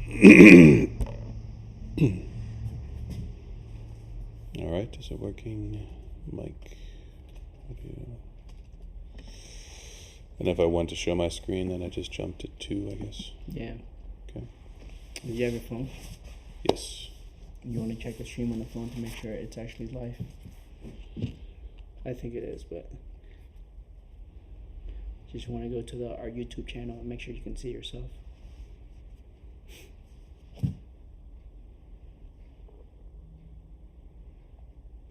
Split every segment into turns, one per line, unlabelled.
All right, is it working? Mic, audio. And if I want to show my screen, then I just jump to 2, I guess.
Yeah.
Okay.
Do you have your phone?
Yes.
You want to check the stream on the phone to make sure it's actually live? I think it is, but just want to go to our YouTube channel and make sure you can see yourself.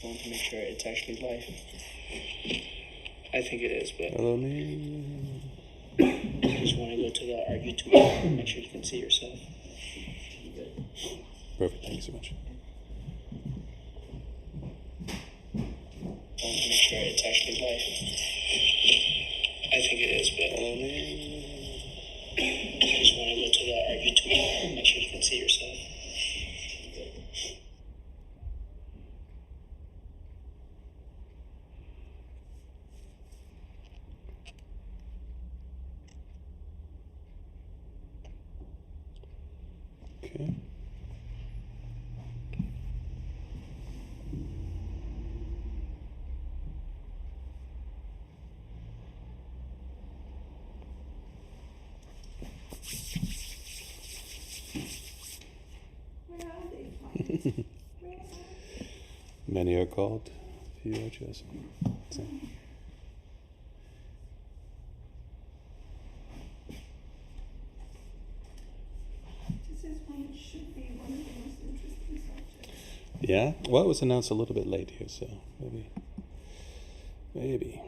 Want to make sure it's actually live. I think it is, but
Hello, me.
just want to go to our YouTube channel and make sure you can see yourself.
Perfect. Thank you so much.
Want to make sure it's actually live. I think it is, but
Hello, me.
just want to go to our YouTube channel and make sure you can see yourself.
Okay. Many are called, few are chosen. So. Yeah? Well, it was announced a little bit late here, so maybe.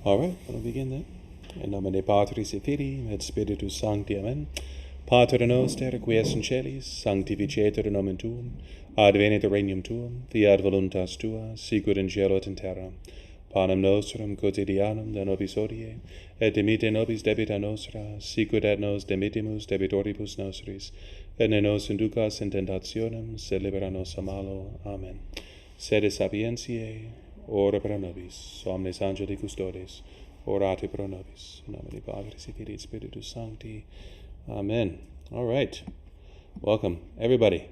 All right, we'll begin then. In nomine Patris et Filii et Spiritus Sancti, Amen. Pater noster, qui es in celis, sanctificetur nomen tuum, advenit regnum tuum, fiat voluntas tua, sicut in cielo et in terra. Panem nostrum quotidianum da nobis hodie, et dimitte nobis debita nostra, sicut et nos dimittimus debitoribus nostris, et ne nos inducas in tentationem, sed libera nos a malo. Amen. Sede sapientiae, ora pro nobis, omnes angeli custodes, orate pro nobis, in nomine Patris et Filii et Spiritus Sancti. Amen. All right. Welcome, everybody.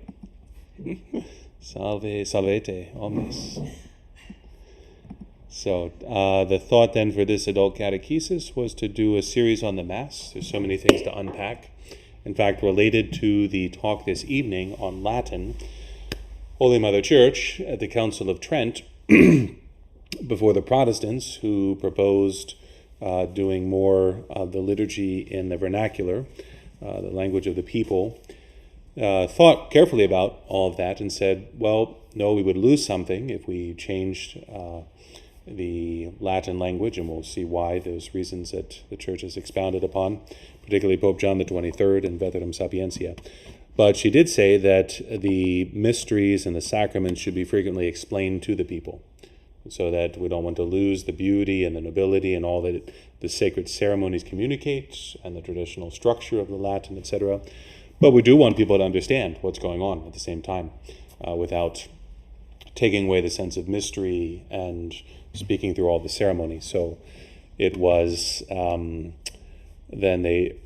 Salve, salvete, omnes. So, the thought then for this adult catechesis was to do a series on the Mass. There's so many things to unpack. In fact, related to the talk this evening on Latin, Holy Mother Church at the Council of Trent, before the Protestants who proposed doing more of the liturgy in the vernacular, the language of the people, thought carefully about all of that and said, well, no, we would lose something if we changed the Latin language, and we'll see why, those reasons that the Church has expounded upon, particularly Pope John the 23rd and Veterum Sapientia. But she did say that the mysteries and the sacraments should be frequently explained to the people, so that we don't want to lose the beauty and the nobility and all that the sacred ceremonies communicate and the traditional structure of the Latin, etc. But we do want people to understand what's going on at the same time, without taking away the sense of mystery and speaking through all the ceremonies. So it was, then they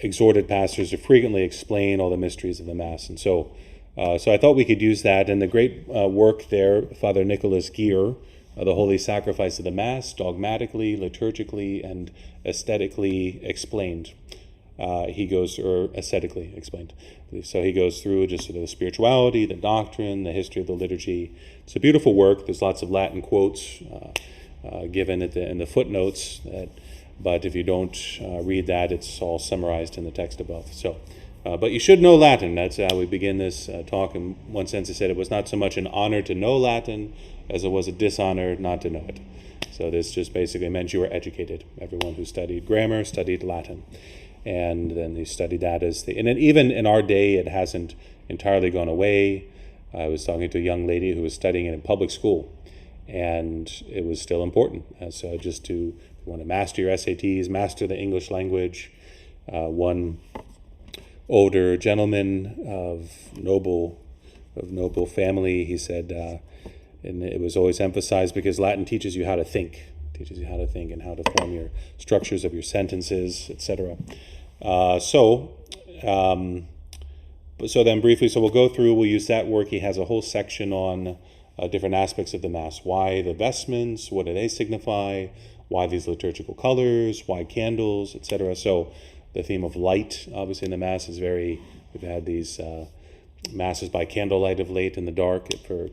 exhorted pastors to frequently explain all the mysteries of the Mass. And so I thought we could use that. And the great work there, Father Nicholas Gear, the Holy Sacrifice of the Mass, dogmatically, liturgically, and aesthetically explained. He goes, or aesthetically explained. So he goes through just sort of the spirituality, the doctrine, the history of the liturgy. It's a beautiful work. There's lots of Latin quotes given in the footnotes that But if you don't read that, it's all summarized in the text above. So, but you should know Latin. That's how we begin this talk. In one sense, I said it was not so much an honor to know Latin as it was a dishonor not to know it. So this just basically meant you were educated. Everyone who studied grammar studied Latin. And then they studied that and then even in our day, it hasn't entirely gone away. I was talking to a young lady who was studying it in public school, and it was still important. So just to want to master your SATs, master the English language. One older gentleman of noble family, he said, and it was always emphasized because Latin teaches you how to think. And how to form your structures of your sentences, etc. So then briefly, we'll go through, we'll use that work. He has a whole section on different aspects of the Mass. Why the vestments, what do they signify, why these liturgical colors, why candles, etc. So the theme of light, obviously in the Mass is we've had these Masses by candlelight of late in the dark for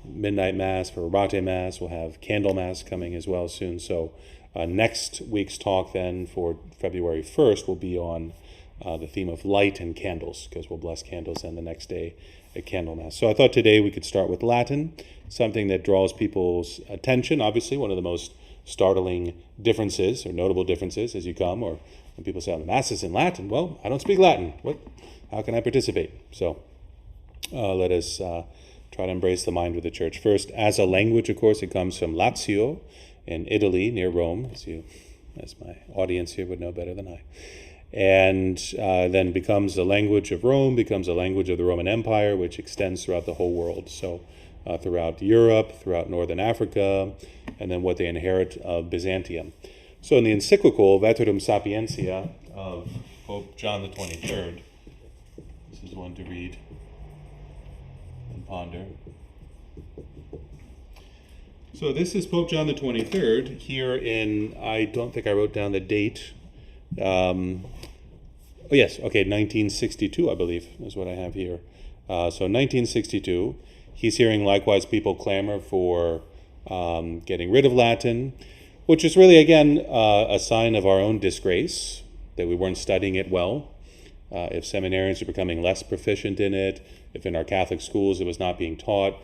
midnight Mass, for Orate Mass. We'll have Candle Mass coming as well soon. So next week's talk then for February 1st will be on the theme of light and candles, because we'll bless candles then the next day at Candle Mass. So I thought today we could start with Latin, something that draws people's attention. Obviously, one of the most startling differences or notable differences as you come, or when people say, oh, the Mass is in Latin. Well, I don't speak Latin. How can I participate? So let us try to embrace the mind of the Church. First, as a language, of course, it comes from Lazio in Italy, near Rome, as my audience here would know better than I. And then becomes the language of Rome, becomes a language of the Roman Empire, which extends throughout the whole world. So throughout Europe, throughout Northern Africa, and then what they inherit of Byzantium. So in the encyclical Veterum Sapientia of Pope John the 23rd, this is one to read and ponder. So this is Pope John the 23rd here in, I don't think I wrote down the date. 1962, I believe, is what I have here. So 1962, he's hearing likewise people clamor for getting rid of Latin, which is really, again, a sign of our own disgrace, that we weren't studying it well. If seminarians are becoming less proficient in it, if in our Catholic schools it was not being taught,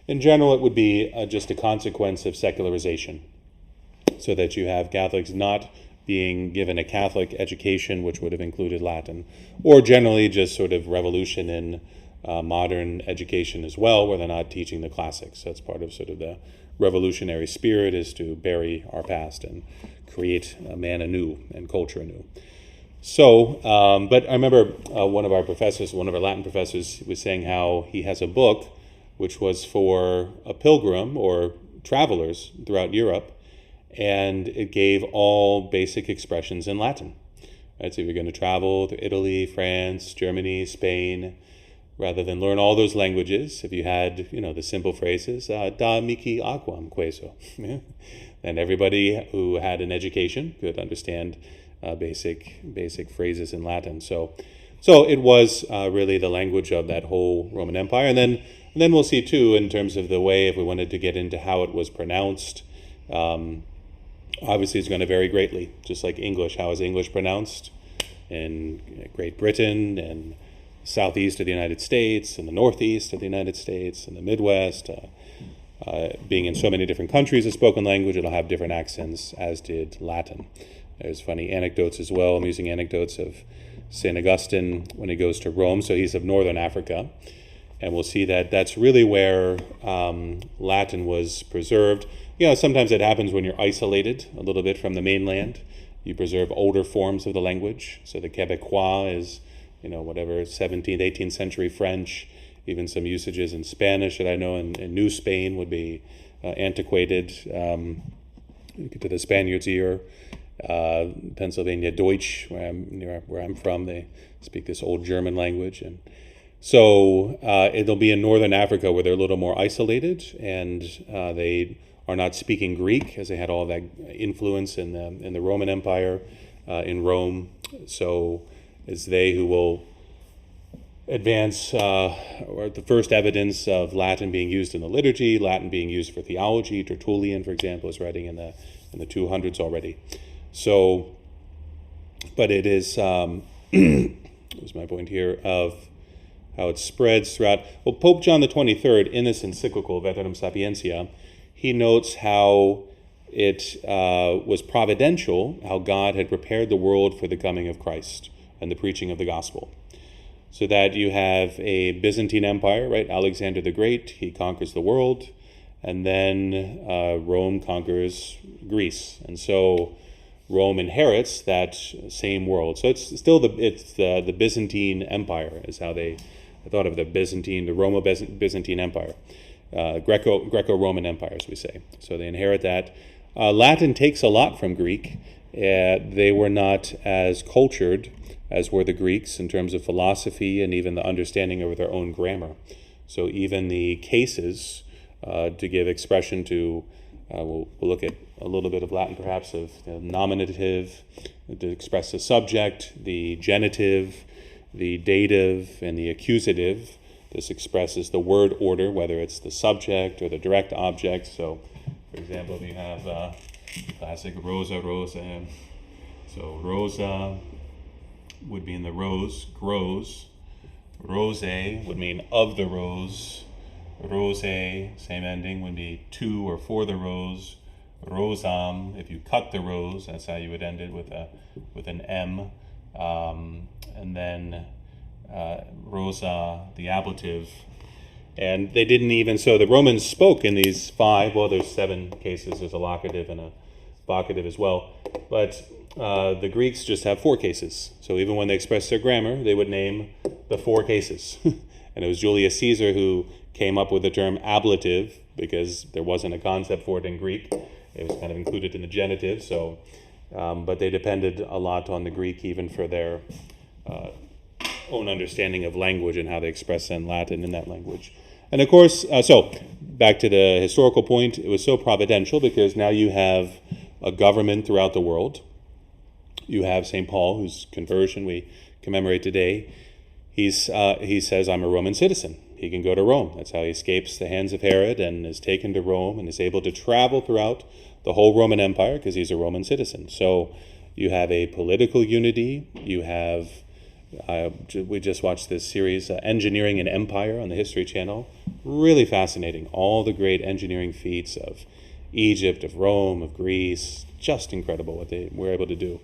in general it would be just a consequence of secularization, so that you have Catholics not being given a Catholic education, which would have included Latin, or generally just sort of revolution in modern education as well, where they're not teaching the classics. So it's part of sort of the revolutionary spirit, is to bury our past and create a man anew and culture anew. So, but I remember one of our Latin professors was saying how he has a book which was for a pilgrim or travelers throughout Europe, and it gave all basic expressions in Latin. Right? So if you're going to travel to Italy, France, Germany, Spain, rather than learn all those languages, if you had, the simple phrases, da mihi aquam queso, then everybody who had an education could understand basic phrases in Latin. So it was really the language of that whole Roman Empire. And then we'll see too, in terms of the way, if we wanted to get into how it was pronounced, obviously it's going to vary greatly, just like English. How is English pronounced in Great Britain and southeast of the United States and the northeast of the United States and the Midwest? Being in so many different countries, a spoken language, it'll have different accents, as did Latin. There's funny anecdotes as well, amusing anecdotes of St. Augustine when he goes to Rome. So he's of northern Africa. And we'll see that that's really where Latin was preserved. Sometimes it happens when you're isolated a little bit from the mainland. You preserve older forms of the language. So the Quebecois is, 17th, 18th century French. Even some usages in Spanish that I know in New Spain would be antiquated to the Spaniards' ear. Pennsylvania Deutsch, where I'm from, they speak this old German language, and so it'll be in northern Africa where they're a little more isolated, and they are not speaking Greek, as they had all that influence in the Roman Empire in Rome. So it's they who will advance or the first evidence of Latin being used in the liturgy, Latin being used for theology. Tertullian, for example, is writing in the 200s already. So, but it is, what was my point here, of how it spreads throughout. Well, Pope John the 23rd, in this encyclical, Veterum Sapientia, he notes how it was providential, how God had prepared the world for the coming of Christ and the preaching of the gospel. So that you have a Byzantine Empire, right? Alexander the Great, he conquers the world, and then Rome conquers Greece. And so Rome inherits that same world. So it's still the Byzantine Empire is how they thought of the Romo-Byzantine Empire, Greco-Roman Empire, as we say. So they inherit that. Latin takes a lot from Greek. They were not as cultured as were the Greeks in terms of philosophy and even the understanding of their own grammar. So even the cases, to give expression to, we'll look at a little bit of Latin perhaps, of nominative, to express the subject, the genitive, the dative, and the accusative. This expresses the word order, whether it's the subject or the direct object. So, for example, we have classic rosa, rosa. So rosa would be in the rose, grows. Rose would mean of the rose. Rose, same ending, would be to or for the rose. Rosam, if you cut the rose, that's how you would end it with an M. And then rosa, the ablative. And they didn't even, so the Romans spoke in these 5, well, there's 7 cases, there's a locative and a vocative as well, but the Greeks just have 4 cases. So even when they express their grammar, they would name the 4 cases. And it was Julius Caesar who came up with the term ablative, because there wasn't a concept for it in Greek. It was kind of included in the genitive, so, but they depended a lot on the Greek even for their own understanding of language and how they express in Latin in that language. And of course, so back to the historical point, it was so providential because now you have a government throughout the world. You have St. Paul, whose conversion we commemorate today. He says, I'm a Roman citizen. He can go to Rome. That's how he escapes the hands of Herod and is taken to Rome and is able to travel throughout the whole Roman Empire because he's a Roman citizen. So you have a political unity. You have, we just watched this series, Engineering an Empire on the History Channel. Really fascinating. All the great engineering feats of Egypt, of Rome, of Greece. Just incredible what they were able to do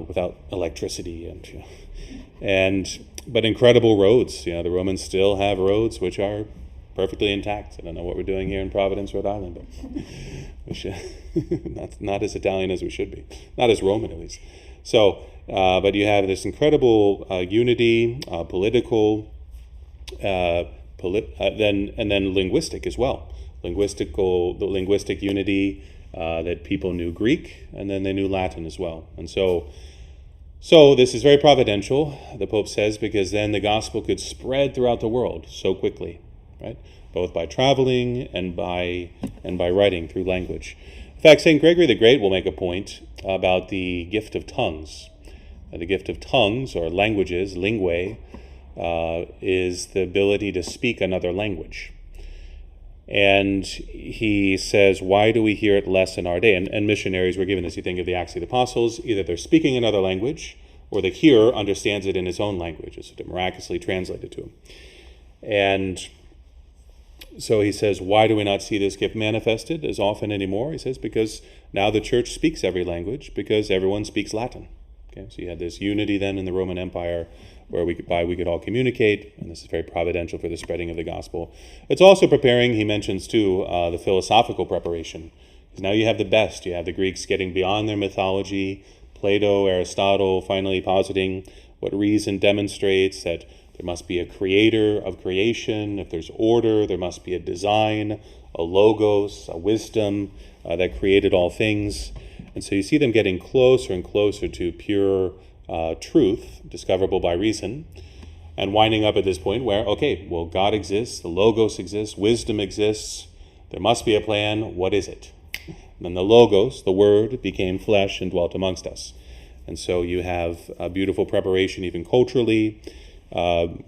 without electricity but incredible roads. The Romans still have roads which are perfectly intact. I don't know what we're doing here in Providence, Rhode Island, but we should not as Italian as we should be, not as Roman at least. So, but you have this incredible unity, political, then linguistic as well. The linguistic unity. That people knew Greek, and then they knew Latin as well. And so this is very providential, the Pope says, because then the gospel could spread throughout the world so quickly, right? Both by traveling and by writing through language. In fact, St. Gregory the Great will make a point about the gift of tongues. The gift of tongues, or languages, lingue, is the ability to speak another language. And he says, why do we hear it less in our day? And missionaries were given this. You think of the Acts of the Apostles, either they're speaking another language, or the hearer understands it in his own language. It's miraculously translated to him. And so he says, why do we not see this gift manifested as often anymore? He says, because now the church speaks every language, because everyone speaks Latin. Okay, so you had this unity then in the Roman Empire, where we could all communicate, and this is very providential for the spreading of the gospel. It's also preparing, he mentions too, the philosophical preparation. Because now you have the best. You have the Greeks getting beyond their mythology, Plato, Aristotle, finally positing what reason demonstrates that there must be a creator of creation. If there's order, there must be a design, a logos, a wisdom that created all things. And so you see them getting closer and closer to pure truth, discoverable by reason, and winding up at this point where, okay, well, God exists, the Logos exists, wisdom exists, there must be a plan, what is it? And then the Logos, the Word, became flesh and dwelt amongst us. And so you have a beautiful preparation even culturally. although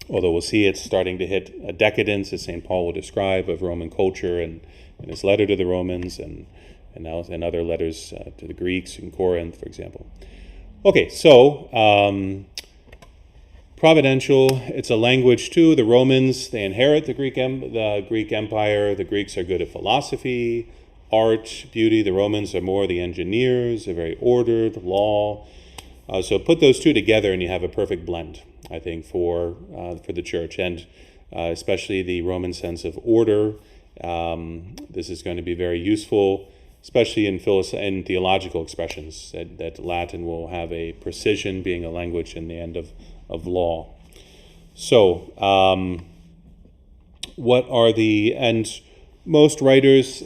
we'll see it's starting to hit a decadence, as St. Paul will describe, of Roman culture and in his letter to the Romans and other letters to the Greeks in Corinth, for example. Okay, so providential, it's a language too. The Romans, they inherit the Greek Empire. The Greeks are good at philosophy, art, beauty. The Romans are more the engineers. They're very ordered, law. So put those two together and you have a perfect blend, I think, for the church, and especially the Roman sense of order. This is going to be very useful, especially in theological expressions, that Latin will have a precision, being a language in the end of law. So, what are and most writers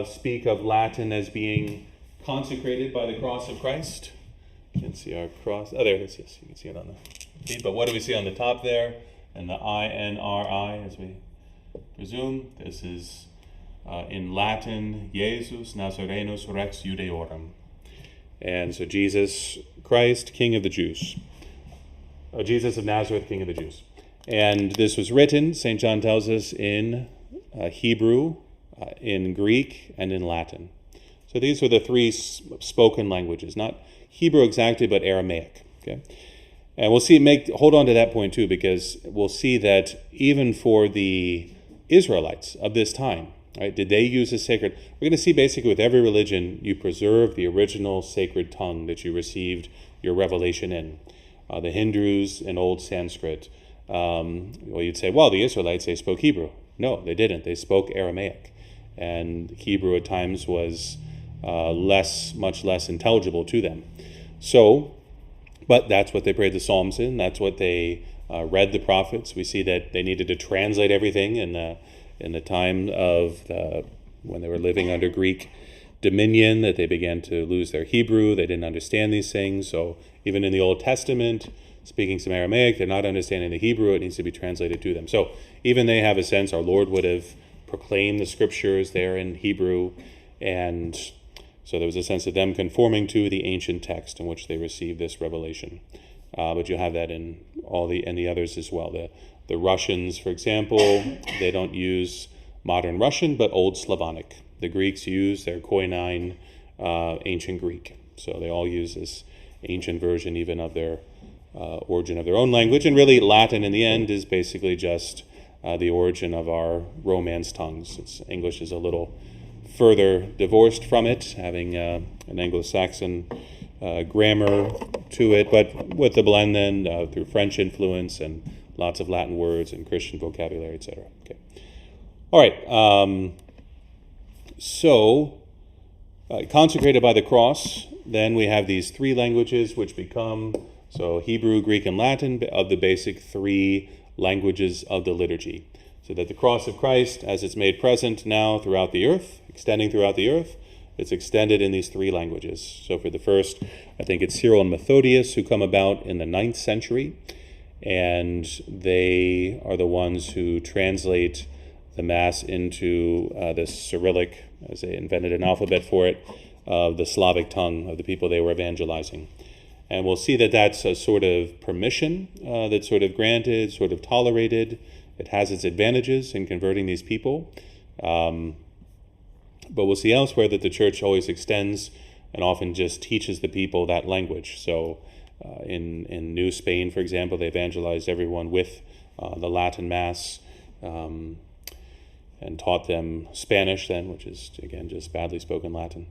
speak of Latin as being consecrated by the cross of Christ. You can see our cross. Oh, there it is. Yes, you can see it on the feet. But what do we see on the top there? And the INRI, as we presume. This is in Latin, Jesus Nazarenus Rex Judeorum. And so Jesus Christ, King of the Jews. Jesus of Nazareth, King of the Jews. And this was written, St. John tells us, in Hebrew, in Greek, and in Latin. So these were the three spoken languages, not Hebrew exactly, but Aramaic. Okay, and we'll see. Hold on to that point too, because we'll see that even for the Israelites of this time, right? Did they use a sacred? We're going to see basically with every religion, you preserve the original sacred tongue that you received your revelation in. The Hindus in Old Sanskrit. Well, you'd say, well, the Israelites, they spoke Hebrew. No, they didn't. They spoke Aramaic, and Hebrew at times was much less intelligible to them. So, but that's what they prayed the Psalms in. That's what they read the prophets. We see that they needed to translate everything in the time of when they were living under Greek dominion, that they began to lose their Hebrew. They didn't understand these things. So even in the Old Testament, speaking some Aramaic, they're not understanding the Hebrew. It needs to be translated to them. So even they have a sense, our Lord would have proclaimed the scriptures there in Hebrew, and so there was a sense of them conforming to the ancient text in which they received this revelation. But you have that in the others as well. The Russians, for example, they don't use modern Russian, but Old Slavonic. The Greeks use their Koine ancient Greek. So they all use this ancient version even of their origin of their own language. And really Latin in the end is basically just the origin of our Romance tongues. English is a little further divorced from it, having an Anglo-Saxon grammar to it, but with the blend then through French influence and lots of Latin words and Christian vocabulary, etc. Okay. All right. So, consecrated by the cross, then we have these three languages which become, so Hebrew, Greek, and Latin, of the basic three languages of the liturgy. So that the cross of Christ, as it's made present now throughout the earth, extending throughout the earth, it's extended in these three languages. So for the first, I think it's Cyril and Methodius who come about in the 9th century, and they are the ones who translate the Mass into this Cyrillic, as they invented an alphabet for it, of the Slavic tongue of the people they were evangelizing. And we'll see that that's a sort of permission that's sort of granted, sort of tolerated. It has its advantages in converting these people. But we'll see elsewhere that the Church always extends and often just teaches the people that language. So in New Spain, for example, they evangelized everyone with the Latin Mass and taught them Spanish then, which is, again, just badly spoken Latin.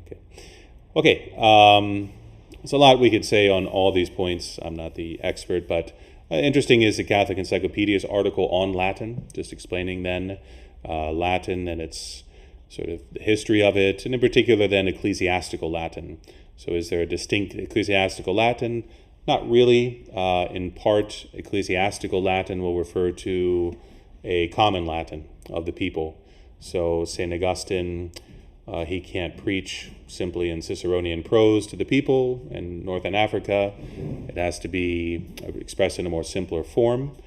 Okay. There's a lot we could say on all these points. I'm not the expert, but interesting is the Catholic Encyclopedia's article on Latin, just explaining then Latin and its sort of the history of it, and in particular then ecclesiastical Latin. So is there a distinct ecclesiastical Latin? Not really. In part, ecclesiastical Latin will refer to a common Latin of the people. So St. Augustine, he can't preach simply in Ciceronian prose to the people in Northern Africa. It has to be expressed in a more simpler form.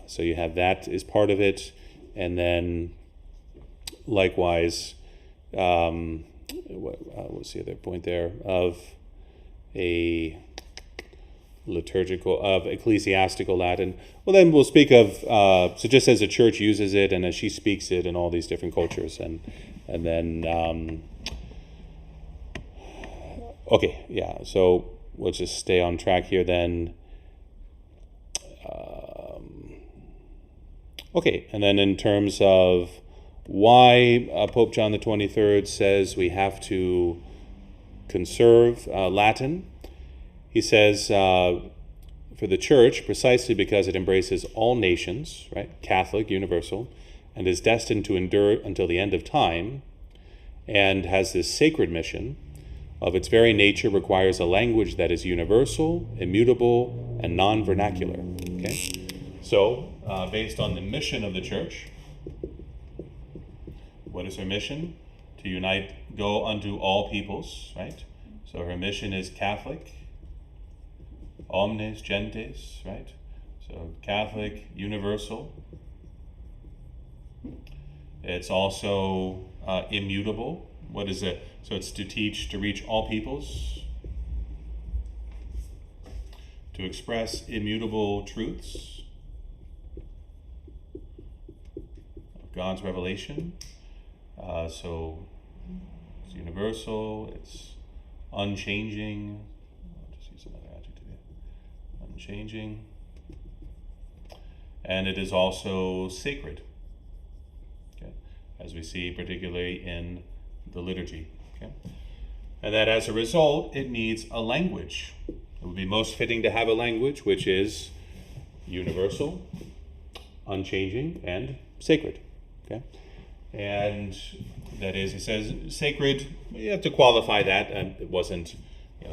So you have that as part of it. And then likewise, what's the other point there? Of a ecclesiastical Latin. Well, then we'll speak of, so just as the church uses it and as she speaks it in all these different cultures. And then, okay, yeah, so we'll just stay on track here then. Okay, and then in terms of why Pope John the 23rd says we have to conserve Latin, he says for the church, precisely because it embraces all nations, right, Catholic, universal, and is destined to endure until the end of time, and has this sacred mission, of its very nature requires a language that is universal, immutable, and non-vernacular. Okay? So, based on the mission of the church, what is her mission? To unite, go unto all peoples, right? So her mission is Catholic, omnes gentes, right? So Catholic, universal. It's also immutable. What is it? So it's to teach, to reach all peoples, to express immutable truths of God's revelation. So it's universal, it's unchanging. I'll just use another adjective here. Unchanging. And it is also sacred. Okay? As we see particularly in the liturgy. Okay? And that as a result, it needs a language. It would be most fitting to have a language which is universal, unchanging, and sacred. Okay? And that is, he says, sacred, you have to qualify that, and it wasn't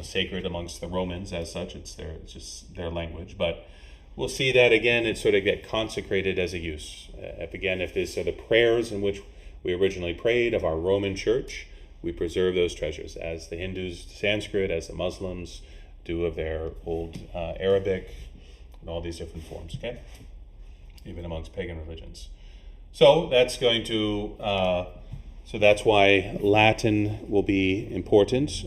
sacred amongst the Romans as such, it's just their language, but we'll see that again, it sort of get consecrated as a use. If these are the prayers in which we originally prayed of our Roman church, we preserve those treasures, as the Hindus Sanskrit, as the Muslims do of their old Arabic, and all these different forms, okay? Even amongst pagan religions. So that's going to, so that's why Latin will be important.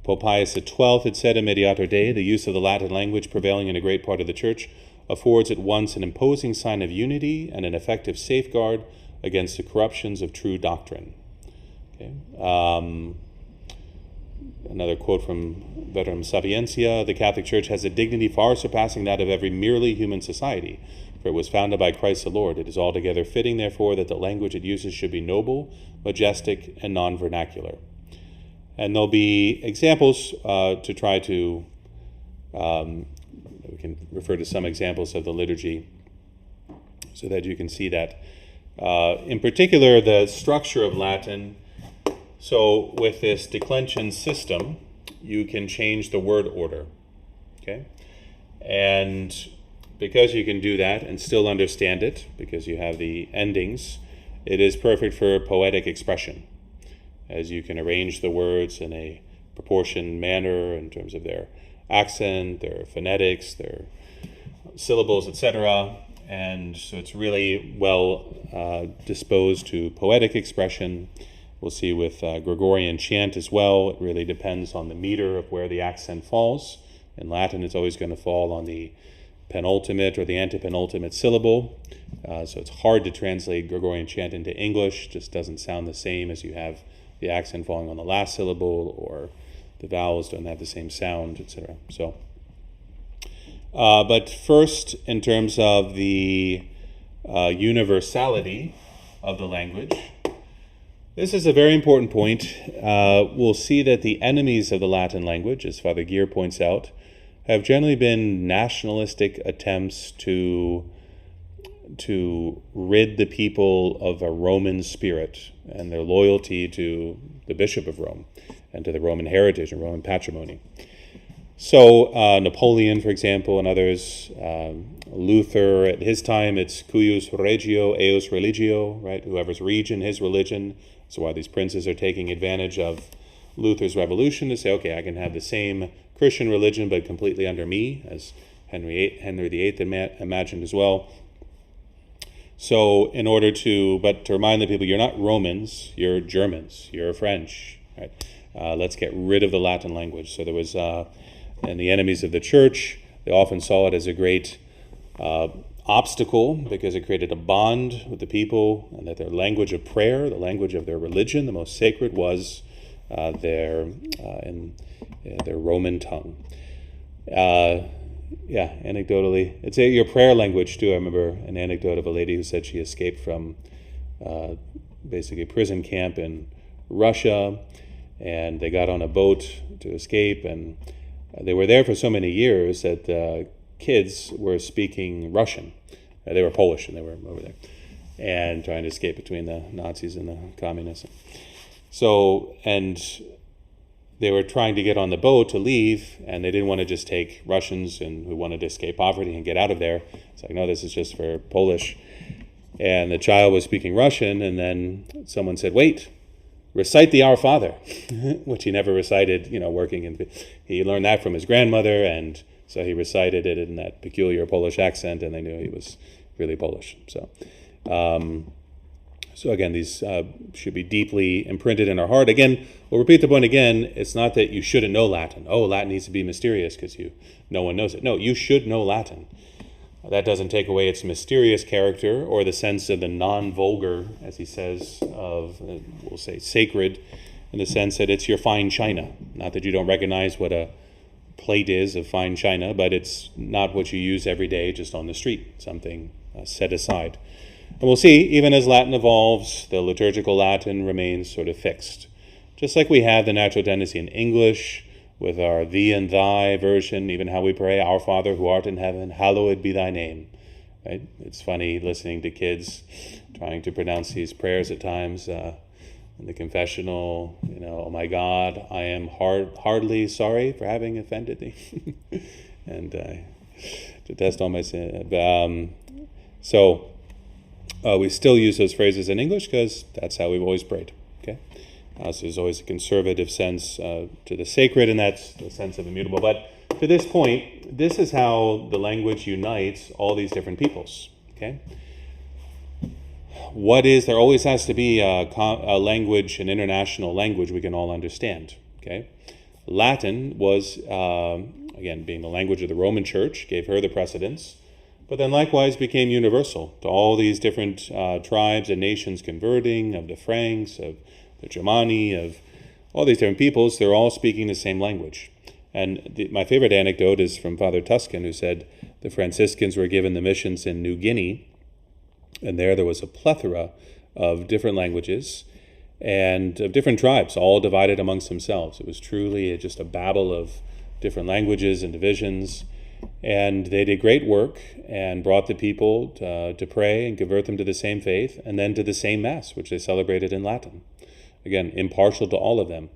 Pope Pius XII had said in Mediator Dei, the use of the Latin language prevailing in a great part of the church affords at once an imposing sign of unity and an effective safeguard against the corruptions of true doctrine. Okay. Another quote from Veterum Sapientia, the Catholic Church has a dignity far surpassing that of every merely human society, for it was founded by Christ the Lord. It is altogether fitting, therefore, that the language it uses should be noble, majestic, and non-vernacular. And there'll be examples to try to, we can refer to some examples of the liturgy so that you can see that. In particular, the structure of Latin. So with this declension system, you can change the word order, okay? And because you can do that and still understand it, because you have the endings, it is perfect for poetic expression, as you can arrange the words in a proportioned manner in terms of their accent, their phonetics, their syllables, etc. And so it's really well disposed to poetic expression. We'll see with Gregorian chant as well. It really depends on the meter of where the accent falls. In Latin, it's always going to fall on the penultimate or the antepenultimate syllable. So it's hard to translate Gregorian chant into English. It just doesn't sound the same as you have the accent falling on the last syllable, or the vowels don't have the same sound, etc. So, but first, in terms of the universality of the language, this is a very important point. We'll see that the enemies of the Latin language, as Father Gear points out, have generally been nationalistic attempts to rid the people of a Roman spirit and their loyalty to the Bishop of Rome and to the Roman heritage and Roman patrimony. So Napoleon, for example, and others, Luther, at his time, it's cuius regio, eos religio, right? Whoever's region, his religion. So why these princes are taking advantage of Luther's revolution to say, okay, I can have the same Christian religion, but completely under me, as Henry VIII imagined as well. So in order to remind the people, you're not Romans, you're Germans, you're French, right? Let's get rid of the Latin language. So there was, and the enemies of the church, they often saw it as a great obstacle because it created a bond with the people, and that their language of prayer, the language of their religion, the most sacred, was their Roman tongue. Anecdotally, it's your prayer language too. I remember an anecdote of a lady who said she escaped from basically a prison camp in Russia, and they got on a boat to escape, and they were there for so many years that the kids were speaking Russian. They were Polish, and they were over there, and trying to escape between the Nazis and the communists. So, and they were trying to get on the boat to leave, and they didn't want to just take Russians and who wanted to escape poverty and get out of there. It's like, no, this is just for Polish. And the child was speaking Russian, and then someone said, wait, recite the Our Father, which he never recited, working in. He learned that from his grandmother, and so he recited it in that peculiar Polish accent, and they knew he was really Polish. So again, these should be deeply imprinted in our heart. Again, we'll repeat the point again. It's not that you shouldn't know Latin. Oh, Latin needs to be mysterious because no one knows it. No, you should know Latin. That doesn't take away its mysterious character or the sense of the non-vulgar, as he says, of, we'll say, sacred, in the sense that it's your fine china. Not that you don't recognize what a plate is of fine china, but it's not what you use every day just on the street, something set aside. And we'll see, even as Latin evolves, the liturgical Latin remains sort of fixed. Just like we have the natural tendency in English, with our thee and thy version, even how we pray, Our Father who art in heaven, hallowed be thy name. Right? It's funny listening to kids trying to pronounce these prayers at times in the confessional, oh my God, I am hardly sorry for having offended thee. And to test all my sin. We still use those phrases in English because that's how we've always prayed. Okay. So there's always a conservative sense to the sacred, and that's the sense of immutable. But to this point, this is how the language unites all these different peoples. Okay. There always has to be a language, an international language we can all understand. Okay. Latin was, again, being the language of the Roman Church, gave her the precedence, but then likewise became universal to all these different tribes and nations converting, of the Franks, of the Germani, of all these different peoples. They're all speaking the same language. And my favorite anecdote is from Father Tuscan, who said the Franciscans were given the missions in New Guinea, and there was a plethora of different languages and of different tribes, all divided amongst themselves. It was truly just a babel of different languages and divisions. And they did great work and brought the people to pray and convert them to the same faith, and then to the same Mass, which they celebrated in Latin. Again, impartial to all of them.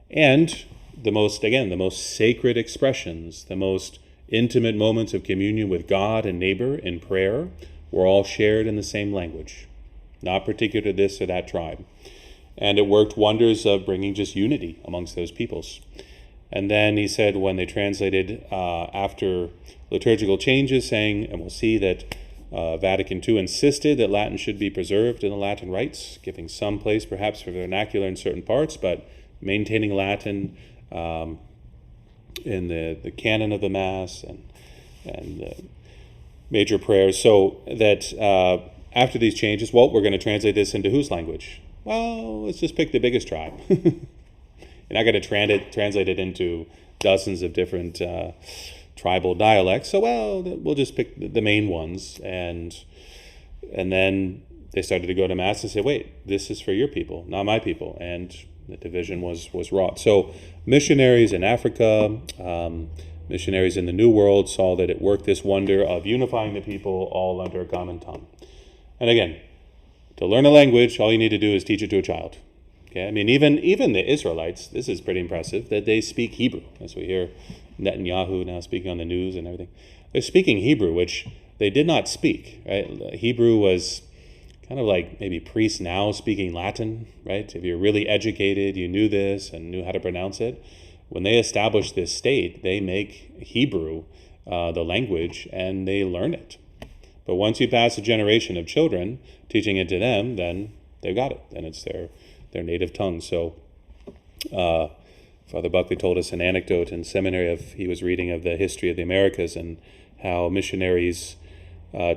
And the most sacred expressions, the most intimate moments of communion with God and neighbor in prayer were all shared in the same language, not particular to this or that tribe. And it worked wonders of bringing just unity amongst those peoples. And then he said when they translated after liturgical changes, saying, and we'll see that Vatican II insisted that Latin should be preserved in the Latin rites, giving some place perhaps for vernacular in certain parts, but maintaining Latin in the canon of the Mass and the major prayers. So that after these changes, we're going to translate this into whose language? Well, let's just pick the biggest tribe. You're not going to translate it into dozens of different tribal dialects. So, we'll just pick the main ones. And then they started to go to Mass and say, wait, this is for your people, not my people. And the division was wrought. So missionaries in Africa, missionaries in the New World saw that it worked this wonder of unifying the people all under a common tongue. And again, to learn a language, all you need to do is teach it to a child. Okay, I mean, even the Israelites, this is pretty impressive, that they speak Hebrew. As we hear Netanyahu now speaking on the news and everything. They're speaking Hebrew, which they did not speak, right? Hebrew was kind of like maybe priests now speaking Latin, right? If you're really educated, you knew this and knew how to pronounce it. When they establish this state, they make Hebrew the language and they learn it. But once you pass a generation of children, teaching it to them, then they've got it. Then it's their native tongue. So Father Buckley told us an anecdote in seminary he was reading of the history of the Americas and how missionaries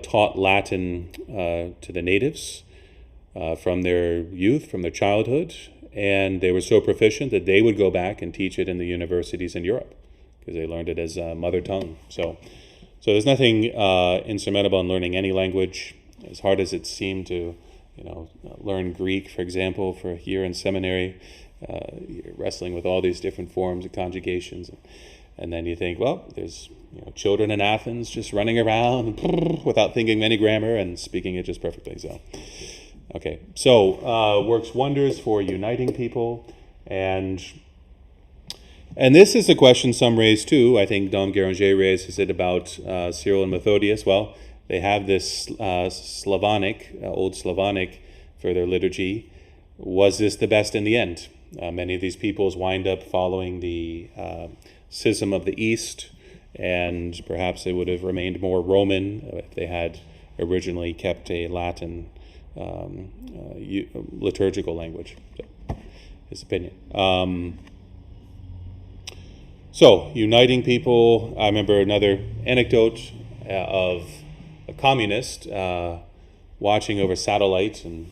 taught Latin to the natives from their youth, from their childhood, and they were so proficient that they would go back and teach it in the universities in Europe because they learned it as a mother tongue. So there's nothing insurmountable in learning any language, as hard as it seemed to, learn Greek, for example, for a year in seminary. You're wrestling with all these different forms of conjugations, and then you think, well, there's children in Athens just running around without thinking of any grammar and speaking it just perfectly. So works wonders for uniting people, and this is a question some raise too. I think Dom Guéranger raises it about Cyril and Methodius. Well, they have this Slavonic, Old Slavonic, for their liturgy. Was this the best in the end? Many of these peoples wind up following the schism of the East, and perhaps they would have remained more Roman if they had originally kept a Latin liturgical language. So, his opinion. So, uniting people. I remember another anecdote of a communist watching over satellite in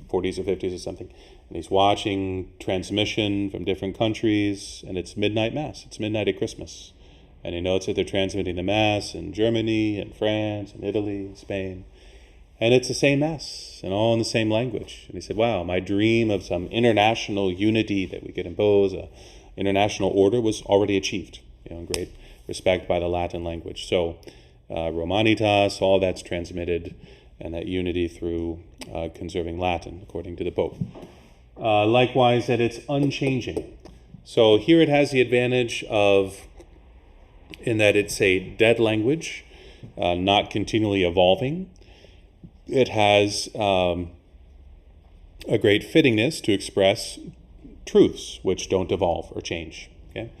40s or 50s or something. And he's watching transmission from different countries, and it's midnight mass. It's midnight at Christmas. And he notes that they're transmitting the mass in Germany and France and Italy and Spain. And it's the same mass and all in the same language. And he said, wow, my dream of some international unity that we could impose, an international order, was already achieved, in great respect by the Latin language. So Romanitas, all that's transmitted, and that unity through conserving Latin, according to the Pope. Likewise, that it's unchanging. So here it has the advantage in that it's a dead language, not continually evolving. It has a great fittingness to express truths which don't evolve or change. Okay?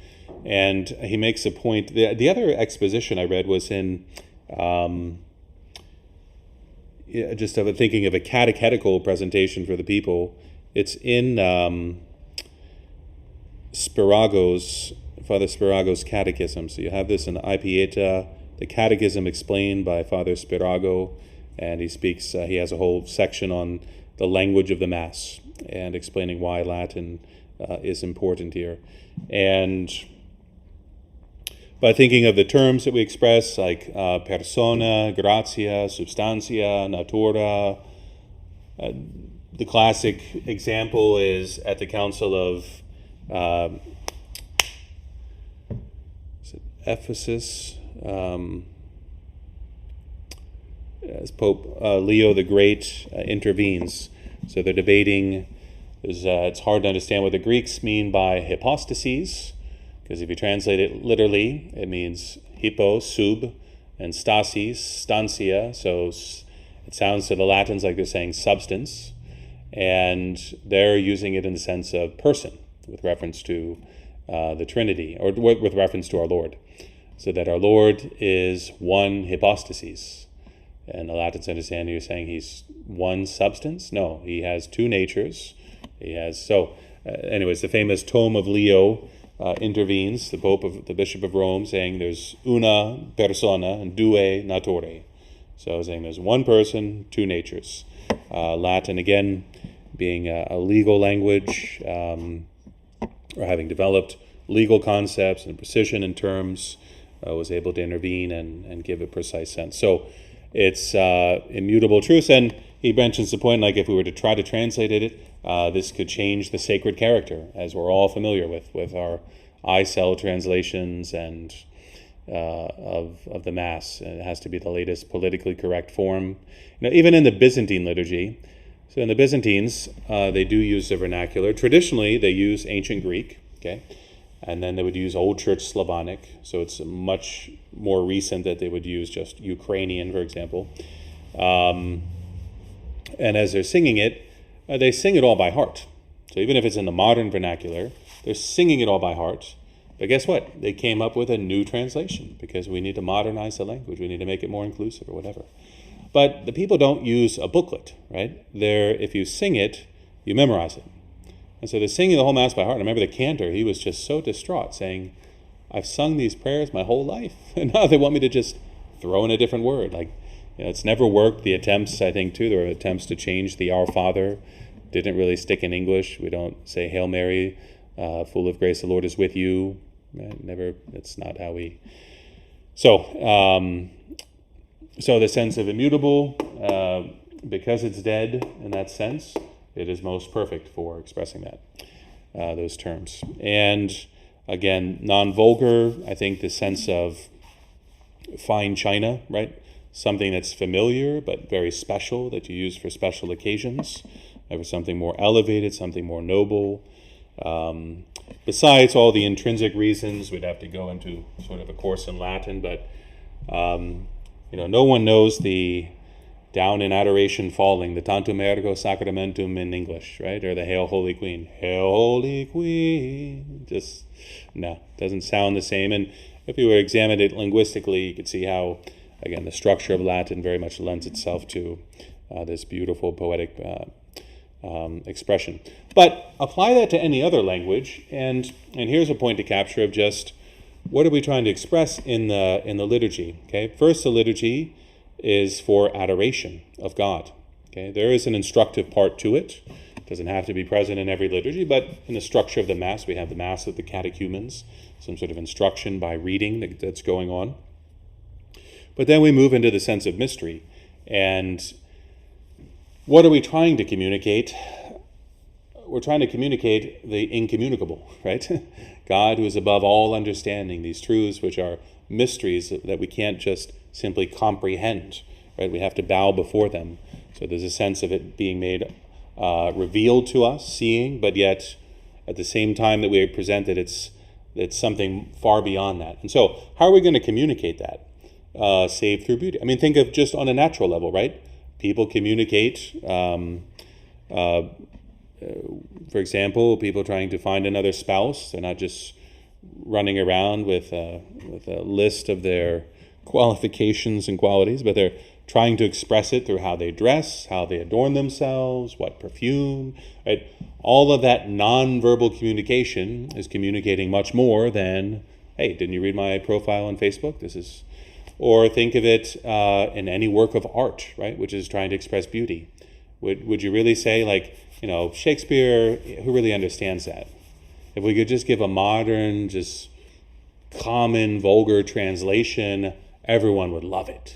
And he makes a point. The other exposition I read was in just thinking of a catechetical presentation for the people. It's in Father Spirago's Catechism. So you have this in the I Pieta, the Catechism explained by Father Spirago, and he speaks. He has a whole section on the language of the Mass and explaining why Latin is important here. And by thinking of the terms that we express, like persona, gratia, substantia, natura. The classic example is at the Council of Ephesus, as Pope Leo the Great intervenes. So they're debating. It's hard to understand what the Greeks mean by hypostases, because if you translate it literally, it means hypo, sub, and stasis, stantia. So it sounds to the Latins like they're saying substance. And they're using it in the sense of person, with reference to the Trinity, or with reference to our Lord. So that our Lord is one hypostasis. And the Latins understand you're saying he's one substance? No, he has two natures. Anyways, the famous Tome of Leo intervenes, the Bishop of Rome, saying there's una persona and due naturae. So saying there's one person, two natures. Latin, again, being a legal language, or having developed legal concepts and precision in terms, was able to intervene and give a precise sense. So it's immutable truth. And he mentions the point, like if we were to try to translate it, this could change the sacred character, as we're all familiar with our I-cell translations and of the Mass. It has to be the latest politically correct form. Even in the Byzantine liturgy, so in the Byzantines, they do use the vernacular. Traditionally, they use ancient Greek, okay? And then they would use Old Church Slavonic, so it's much more recent that they would use just Ukrainian, for example. And as they're singing it, they sing it all by heart. So even if it's in the modern vernacular, they're singing it all by heart. But guess what? They came up with a new translation because we need to modernize the language. We need to make it more inclusive or whatever. But the people don't use a booklet, right? If you sing it, you memorize it. And so they're singing the whole Mass by heart. I remember the cantor, he was just so distraught, saying, I've sung these prayers my whole life, and now they want me to just throw in a different word. Like, it's never worked. The attempts, I think, too, there were attempts to change the Our Father. Didn't really stick in English. We don't say Hail Mary, full of grace, the Lord is with you. Never, that's not how we... So the sense of immutable, because it's dead in that sense, it is most perfect for expressing that, those terms. And again, non-vulgar, I think the sense of fine china, right? Something that's familiar but very special that you use for special occasions, or something more elevated, something more noble. Besides all the intrinsic reasons, we'd have to go into sort of a course in Latin, but no one knows the down in adoration falling, the Tantum Ergo Sacramentum in English, right? Or the Hail Holy Queen. Hail Holy Queen. Just, no, doesn't sound the same. And if you were to examine it linguistically, you could see how, again, the structure of Latin very much lends itself to this beautiful poetic expression. But apply that to any other language, and here's a point to capture of just what are we trying to express in the liturgy. Okay, first, the liturgy is for adoration of God. Okay, there is an instructive part to it. It doesn't have to be present in every liturgy, but in the structure of the Mass, we have the Mass of the catechumens, some sort of instruction by reading that's going on. But then we move into the sense of mystery, and what are we trying to communicate? We're trying to communicate the incommunicable, right? God who is above all understanding, these truths which are mysteries that we can't just simply comprehend, right? We have to bow before them. So there's a sense of it being made revealed to us, seeing, but yet at the same time that we present it, it's something far beyond that. And so how are we going to communicate that? Save through beauty. I mean, think of just on a natural level, right? People communicate, for example, people trying to find another spouse. They're not just running around with a list of their qualifications and qualities, but they're trying to express it through how they dress, how they adorn themselves, what perfume, right? All of that nonverbal communication is communicating much more than, hey, didn't you read my profile on Facebook? Or think of it in any work of art, right, which is trying to express beauty. Would you really say, like, Shakespeare, who really understands that? If we could just give a modern, just common, vulgar translation, everyone would love it.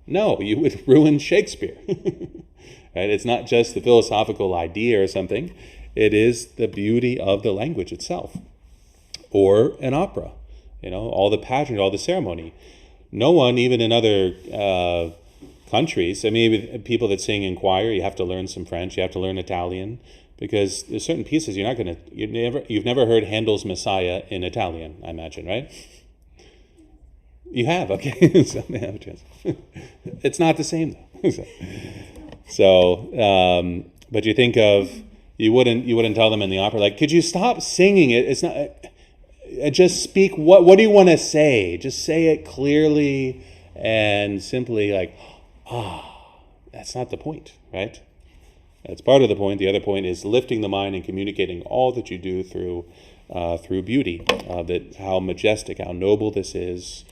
No, you would ruin Shakespeare. Right? It's not just the philosophical idea or something. It is the beauty of the language itself. Or an opera, all the pageantry, all the ceremony. No one, even in other countries, I mean, people that sing in choir, you have to learn some French, you have to learn Italian, because there's certain pieces you've never heard Handel's Messiah in Italian, I imagine, right? You have, okay. So they have a chance. It's not the same though. So, but you think of, you wouldn't tell them in the opera, like, could you stop singing it? It's not. Just speak. What do you want to say? Just say it clearly and simply, like, that's not the point, right? That's part of the point. The other point is lifting the mind and communicating all that you do through beauty, that how majestic, how noble this is.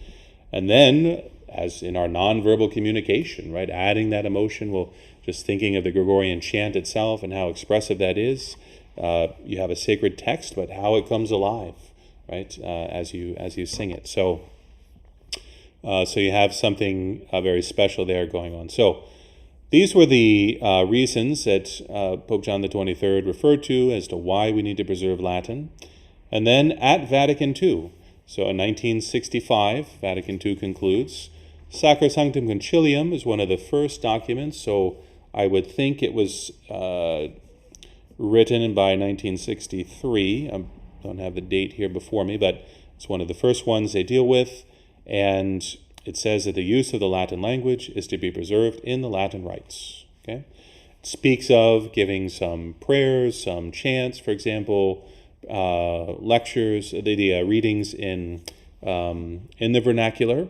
And then, as in our nonverbal communication, right, adding that emotion, just thinking of the Gregorian chant itself and how expressive that is. You have a sacred text, but how it comes alive, right, as you sing it. So you have something very special there going on. So these were the reasons that Pope John the 23rd referred to as to why we need to preserve Latin. And then at Vatican II, so in 1965, Vatican II concludes. Sacrosanctum Concilium is one of the first documents, so I would think it was written by 1963. I don't have the date here before me, but it's one of the first ones they deal with, and it says that the use of the Latin language is to be preserved in the Latin rites. Okay, it speaks of giving some prayers, some chants, for example, lectures, the readings in the vernacular.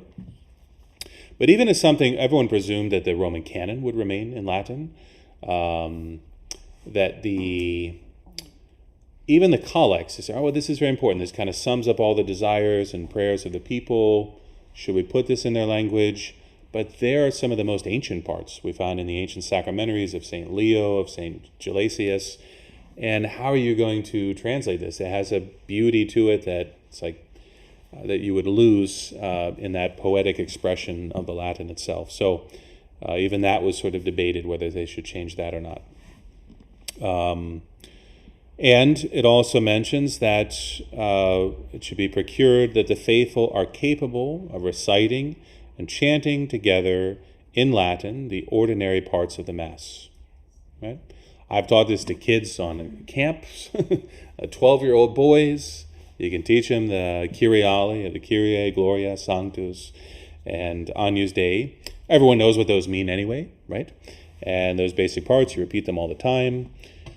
But even as something, everyone presumed that the Roman canon would remain in Latin, that the even the collects, they say, oh, well, this is very important. This kind of sums up all the desires and prayers of the people. Should we put this in their language? But there are some of the most ancient parts we found in the ancient sacramentaries of St. Leo, of St. Gelasius. And how are you going to translate this? It has a beauty to it that it's like that you would lose in that poetic expression of the Latin itself. So even that was sort of debated whether they should change that or not. And it also mentions that it should be procured that the faithful are capable of reciting and chanting together in Latin the ordinary parts of the Mass. Right? I've taught this to kids on camps, 12-year-old boys. You can teach them the Kyriale, the Kyrie, Gloria, Sanctus, and Agnus Dei. Everyone knows what those mean anyway, right? And those basic parts, you repeat them all the time.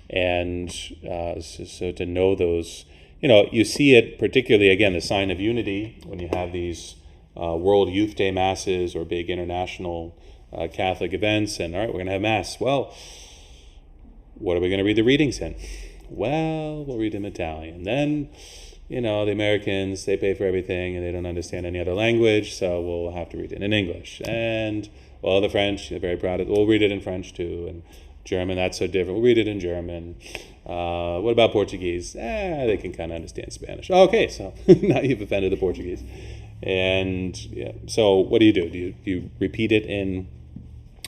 And so to know those, you see it particularly, again, the sign of unity when you have these World Youth Day Masses or big international Catholic events. And all right, we're going to have Mass. Well, what are we going to read the readings in? Well, we'll read in Italian. Then, the Americans, they pay for everything and they don't understand any other language, so we'll have to read it in English. And, well, the French, they're very proud of it. We'll read it in French too. And German, that's so different. We'll read it in German. What about Portuguese? They can kind of understand Spanish. Okay, so now you've offended the Portuguese. And so what do? Do you repeat it in,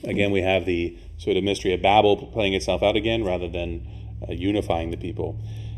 again, we have the sort of mystery of Babel playing itself out again rather than unifying the people.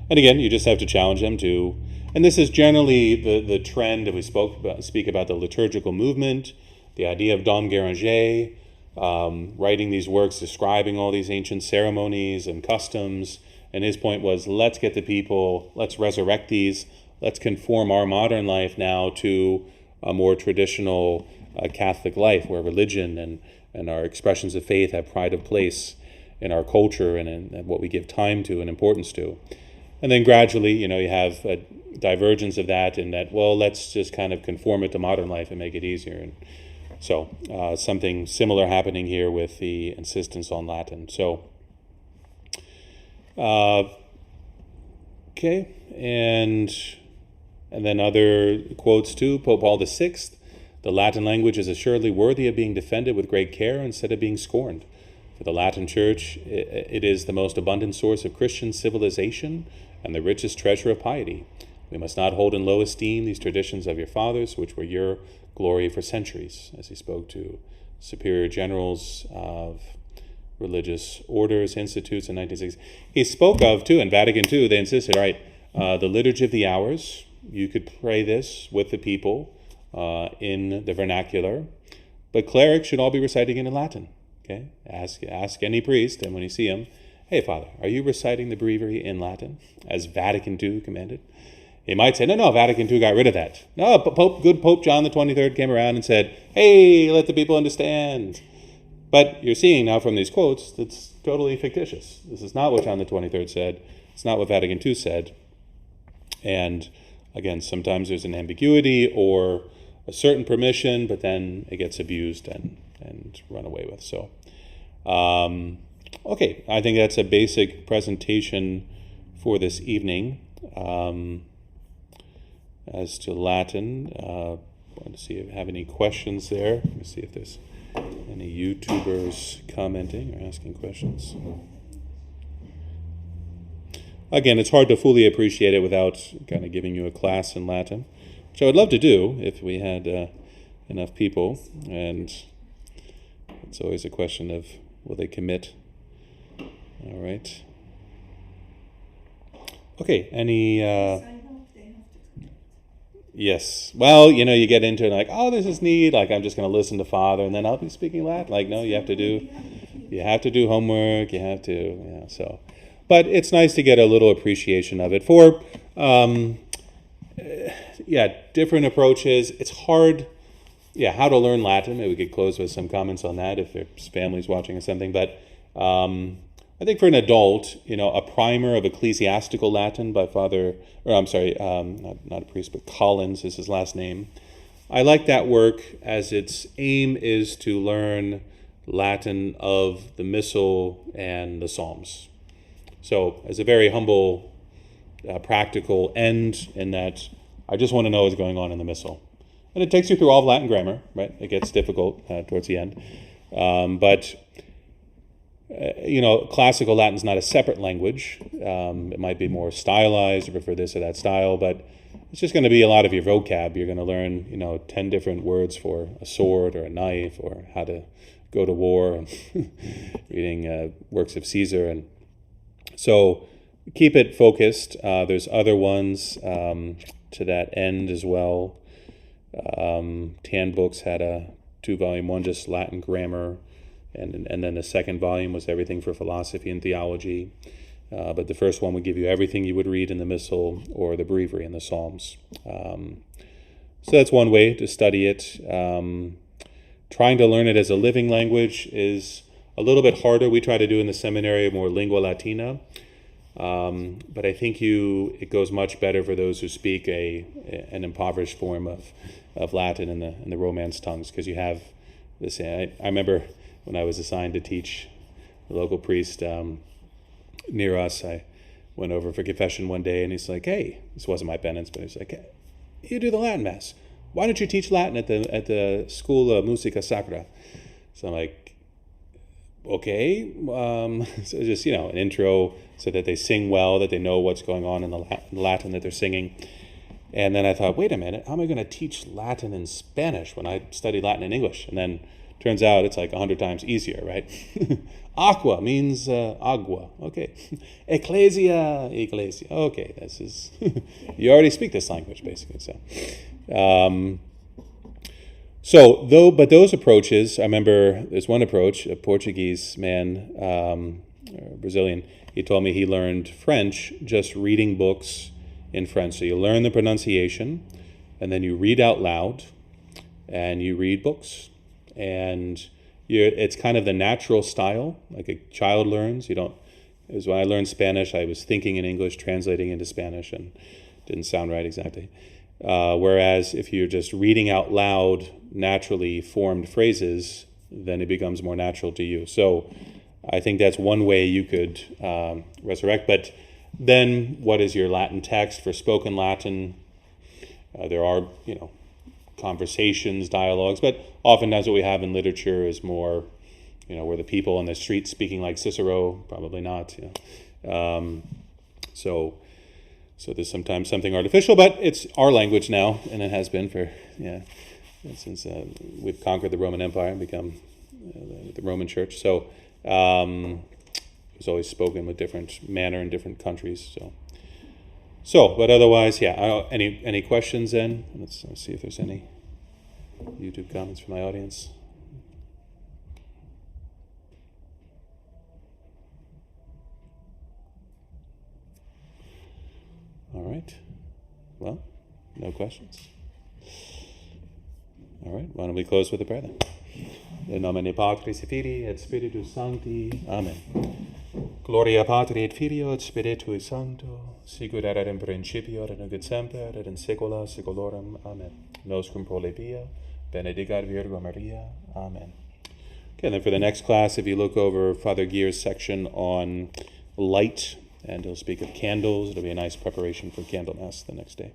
And again, you just have to challenge them to, and this is generally the trend that we speak about the liturgical movement, the idea of Dom Guéranger, writing these works describing all these ancient ceremonies and customs. And his point was, let's get the people, let's resurrect these, let's conform our modern life now to a more traditional Catholic life where religion and our expressions of faith have pride of place in our culture and in what we give time to and importance to. And then gradually, you have a divergence of that in that, well, let's just kind of conform it to modern life and make it easier. And so something similar happening here with the insistence on Latin. So, okay, and then other quotes too. Pope Paul VI, the Latin language is assuredly worthy of being defended with great care instead of being scorned. For the Latin Church, it is the most abundant source of Christian civilization and the richest treasure of piety. We must not hold in low esteem these traditions of your fathers, which were your glory for centuries, as he spoke to superior generals of religious orders, institutes in 1960. He spoke of, too, in Vatican II, they insisted, all right, the Liturgy of the Hours, you could pray this with the people in the vernacular, but clerics should all be reciting it in Latin. Okay, ask any priest, and when you see him, hey, Father, are you reciting the breviary in Latin, as Vatican II commanded? He might say, no, Vatican II got rid of that. No, good Pope John the 23rd came around and said, hey, let the people understand. But you're seeing now from these quotes, that's totally fictitious. This is not what John the 23rd said. It's not what Vatican II said. And again, sometimes there's an ambiguity or a certain permission, but then it gets abused and run away with. So, okay, I think that's a basic presentation for this evening. As to Latin, I want to see if I have any questions there. Let me see if there's any YouTubers commenting or asking questions. Again, it's hard to fully appreciate it without kind of giving you a class in Latin, which I would love to do if we had enough people. And it's always a question of, will they commit? All right. Okay, any... Yes. Well, you get into it like, oh, this is neat. Like, I'm just going to listen to Father, and then I'll be speaking Latin. Like, no, you have to do homework. You have to, so. But it's nice to get a little appreciation of it. For, different approaches. It's hard, how to learn Latin. Maybe we could close with some comments on that if there's families watching or something. But I think for an adult, a primer of ecclesiastical Latin by Father, not a priest, but Collins is his last name. I like that work as its aim is to learn Latin of the Missal and the Psalms. So as a very humble practical end in that I just want to know what's going on in the Missal. And it takes you through all of Latin grammar, right? It gets difficult towards the end. But classical Latin is not a separate language. It might be more stylized, or prefer this or that style, but it's just going to be a lot of your vocab. You're going to learn, 10 different words for a sword or a knife, or how to go to war, and reading works of Caesar. And so keep it focused. There's other ones to that end as well. Tan Books had a 2-volume one, just Latin grammar, and then the second volume was everything for philosophy and theology. But the first one would give you everything you would read in the Missal or the Breviary and the Psalms. So that's one way to study it. Trying to learn it as a living language is a little bit harder. We try to do in the seminary more lingua latina. But I think it goes much better for those who speak an impoverished form of Latin in the Romance tongues, because you have this. I remember when I was assigned to teach the local priest near us, I went over for confession one day, and he's like, "Hey," this wasn't my penance, but he's like, "Hey, you do the Latin Mass. Why don't you teach Latin at the school of Musica Sacra?" So I'm like, okay, so just, an intro so that they sing well, that they know what's going on in the Latin that they're singing. And then I thought, wait a minute, how am I going to teach Latin in Spanish when I study Latin in English? And then turns out it's like 100 times easier, right? Aqua means agua. Okay. Ecclesia. Okay, this is, you already speak this language, basically. But those approaches, I remember there's one approach, a Portuguese man, Brazilian, he told me he learned French just reading books in French. So you learn the pronunciation, and then you read out loud, and you read books. And it's kind of the natural style, like a child learns. As when I learned Spanish, I was thinking in English, translating into Spanish, and didn't sound right exactly. Whereas if you're just reading out loud naturally formed phrases, then it becomes more natural to you. So I think that's one way you could resurrect. But then what is your Latin text for spoken Latin? There are, conversations, dialogues, but oftentimes what we have in literature is more, where the people on the street speaking like Cicero, probably not. So there's sometimes something artificial, but it's our language now, and it has been since we've conquered the Roman Empire and become the Roman Church. So it was always spoken with different manner in different countries. But otherwise, any questions then? Let's see if there's any YouTube comments from my audience. All right. Well, no questions. All right. Why don't we close with a prayer then? In nomine Patris et Filii et Spiritus Sancti. Amen. Gloria Patri et Filio et Spiritui Sancto, sicut erat in principio et nunc et semper et in saecula saeculorum. Amen. Noscum prole pia, benedicat Virgo Maria. Amen. Okay, and then for the next class, if you look over Father Gear's section on light, and he'll speak of candles, it'll be a nice preparation for Candle Mass the next day.